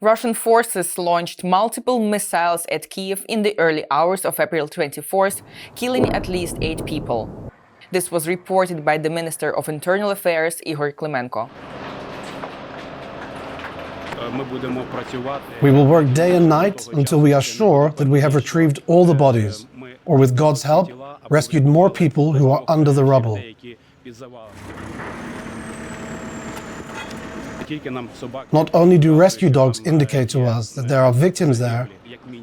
Russian forces launched multiple missiles at Kyiv in the early hours of April 24th, killing at least 8 people. This was reported by the Minister of Internal Affairs, Igor Klimenko. We will work day and night until we are sure that we have retrieved all the bodies, or with God's help, rescued more people who are under the rubble. Not only do rescue dogs indicate to us that there are victims there,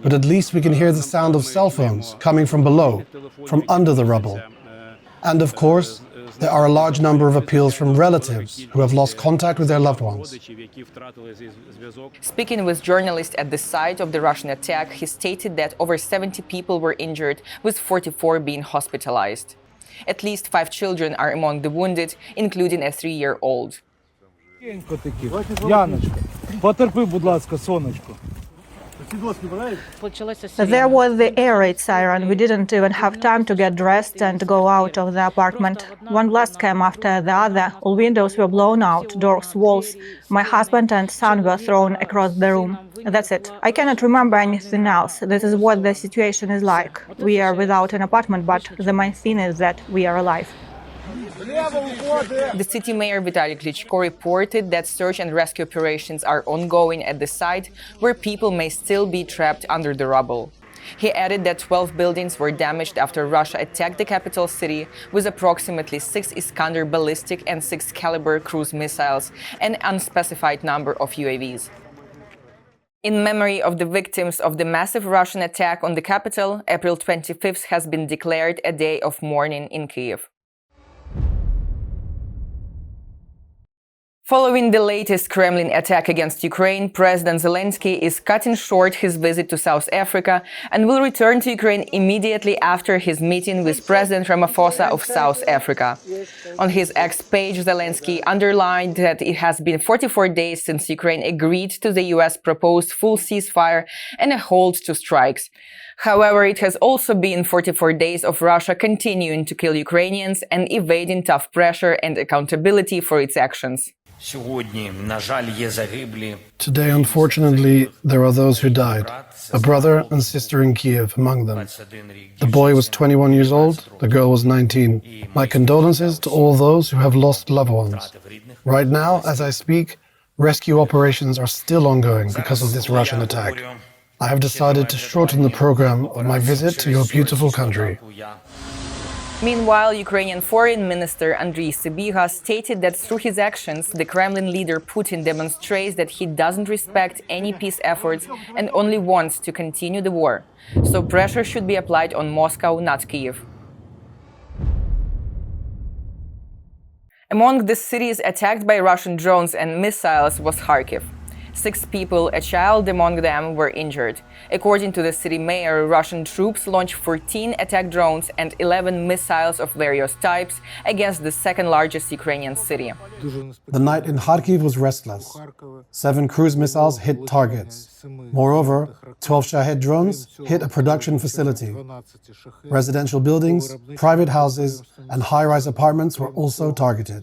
but at least we can hear the sound of cell phones coming from below, from under the rubble. And of course, there are a large number of appeals from relatives who have lost contact with their loved ones. Speaking with journalists at the site of the Russian attack, he stated that over 70 people were injured, with 44 being hospitalized. At least 5 children are among the wounded, including a 3-year-old. There was the air raid siren. We didn't even have time to get dressed and go out of the apartment. One blast came after the other. All windows were blown out, doors, walls. My husband and son were thrown across the room. That's it. I cannot remember anything else. This is what the situation is like. We are without an apartment, but the main thing is that we are alive. The city mayor Vitaly Klitschko reported that search and rescue operations are ongoing at the site, where people may still be trapped under the rubble. He added that 12 buildings were damaged after Russia attacked the capital city with approximately 6 Iskander ballistic and 6 caliber cruise missiles and an unspecified number of UAVs. In memory of the victims of the massive Russian attack on the capital, April 25th has been declared a day of mourning in Kyiv. Following the latest Kremlin attack against Ukraine, President Zelenskyy is cutting short his visit to South Africa and will return to Ukraine immediately after his meeting with President Ramaphosa of South Africa. On his X page, Zelenskyy underlined that it has been 44 days since Ukraine agreed to the US proposed full ceasefire and a halt to strikes. However, it has also been 44 days of Russia continuing to kill Ukrainians and evading tough pressure and accountability for its actions. Today, unfortunately, there are those who died, a brother and sister in Kyiv among them. The boy was 21 years old, the girl was 19. My condolences to all those who have lost loved ones. Right now, as I speak, rescue operations are still ongoing because of this Russian attack. I have decided to shorten the program of my visit to your beautiful country. Meanwhile, Ukrainian Foreign Minister Andriy Sybiha stated that through his actions, the Kremlin leader Putin demonstrates that he doesn't respect any peace efforts and only wants to continue the war. So pressure should be applied on Moscow, not Kyiv. Among the cities attacked by Russian drones and missiles was Kharkiv. 6 people, a child among them, were injured. According to the city mayor, Russian troops launched 14 attack drones and 11 missiles of various types against the second-largest Ukrainian city. The night in Kharkiv was restless. 7 cruise missiles hit targets. Moreover, 12 Shahed drones hit a production facility. Residential buildings, private houses, and high-rise apartments were also targeted.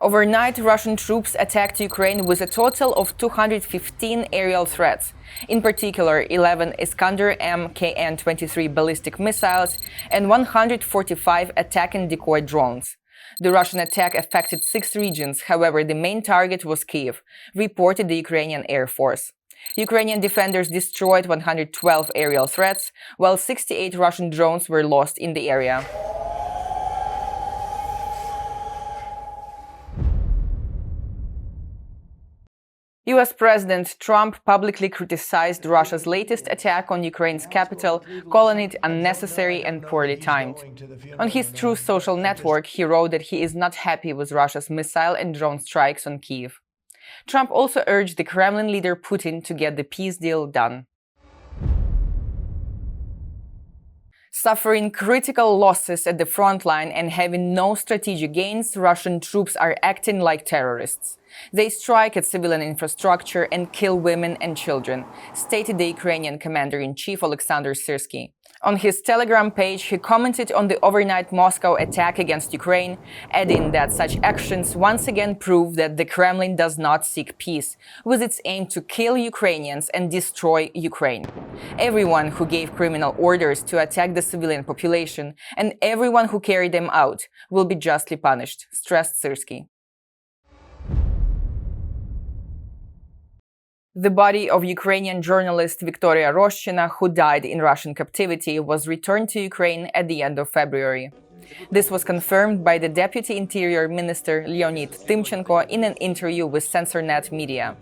Overnight, Russian troops attacked Ukraine with a total of 215 aerial threats. In particular, 11 Iskander-M KN-23 ballistic missiles and 145 attack and decoy drones. The Russian attack affected 6 regions, however, the main target was Kyiv, reported the Ukrainian Air Force. Ukrainian defenders destroyed 112 aerial threats, while 68 Russian drones were lost in the area. US President Trump publicly criticized Russia's latest attack on Ukraine's capital, calling it unnecessary and poorly timed. On his Truth social network, he wrote that he is not happy with Russia's missile and drone strikes on Kyiv. Trump also urged the Kremlin leader Putin to get the peace deal done. Suffering critical losses at the front line and having no strategic gains, Russian troops are acting like terrorists. They strike at civilian infrastructure and kill women and children, stated the Ukrainian commander-in-chief Alexander Syrskyi. On his Telegram page, he commented on the overnight Moscow attack against Ukraine, adding that such actions once again prove that the Kremlin does not seek peace, with its aim to kill Ukrainians and destroy Ukraine. Everyone who gave criminal orders to attack the civilian population and everyone who carried them out will be justly punished, stressed Syrskyi. The body of Ukrainian journalist Viktoria Roshchyna, who died in Russian captivity, was returned to Ukraine at the end of February. This was confirmed by the Deputy Interior Minister Leonid Tymchenko in an interview with Censornet Media.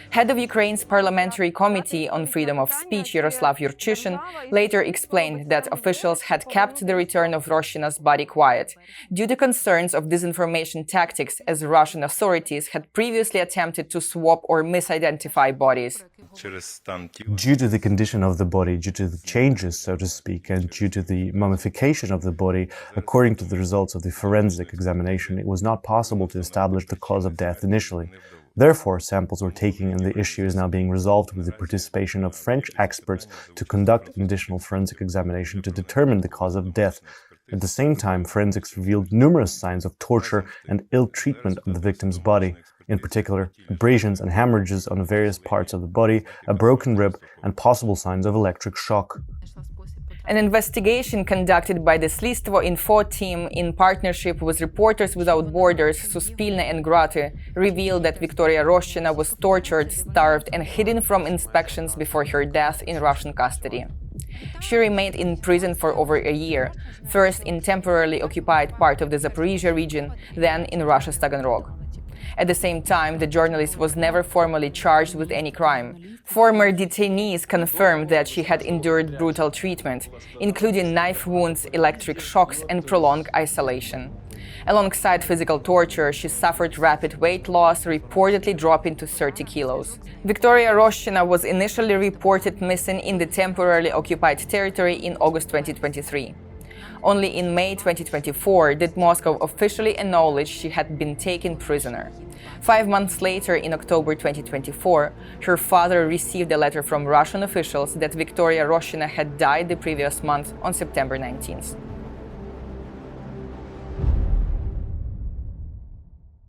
Head of Ukraine's Parliamentary Committee on Freedom of Speech Yaroslav Yurchyshin later explained that officials had kept the return of Roshchyna's body quiet due to concerns of disinformation tactics, as Russian authorities had previously attempted to swap or misidentify bodies. Due to the condition of the body, due to the changes, so to speak, and due to the mummification of the body, according to the results of the forensic examination, it was not possible to establish the cause of death initially. Therefore, samples were taken and the issue is now being resolved with the participation of French experts to conduct an additional forensic examination to determine the cause of death. At the same time, forensics revealed numerous signs of torture and ill treatment of the victim's body. In particular, abrasions and hemorrhages on various parts of the body, a broken rib, and possible signs of electric shock. An investigation conducted by the Slistvo Info team in partnership with Reporters Without Borders, Suspilne and Graty revealed that Viktoria Roshchyna was tortured, starved and hidden from inspections before her death in Russian custody. She remained in prison for over a year, first in temporarily occupied part of the Zaporizhia region, then in Russia's Taganrog. At the same time, the journalist was never formally charged with any crime. Former detainees confirmed that she had endured brutal treatment, including knife wounds, electric shocks, and prolonged isolation. Alongside physical torture, she suffered rapid weight loss, reportedly dropping to 30 kilos. Viktoria Roshchyna was initially reported missing in the temporarily occupied territory in August 2023. Only in May 2024 did Moscow officially acknowledge she had been taken prisoner. 5 months later, in October 2024, her father received a letter from Russian officials that Viktoria Roshchyna had died the previous month on September 19th.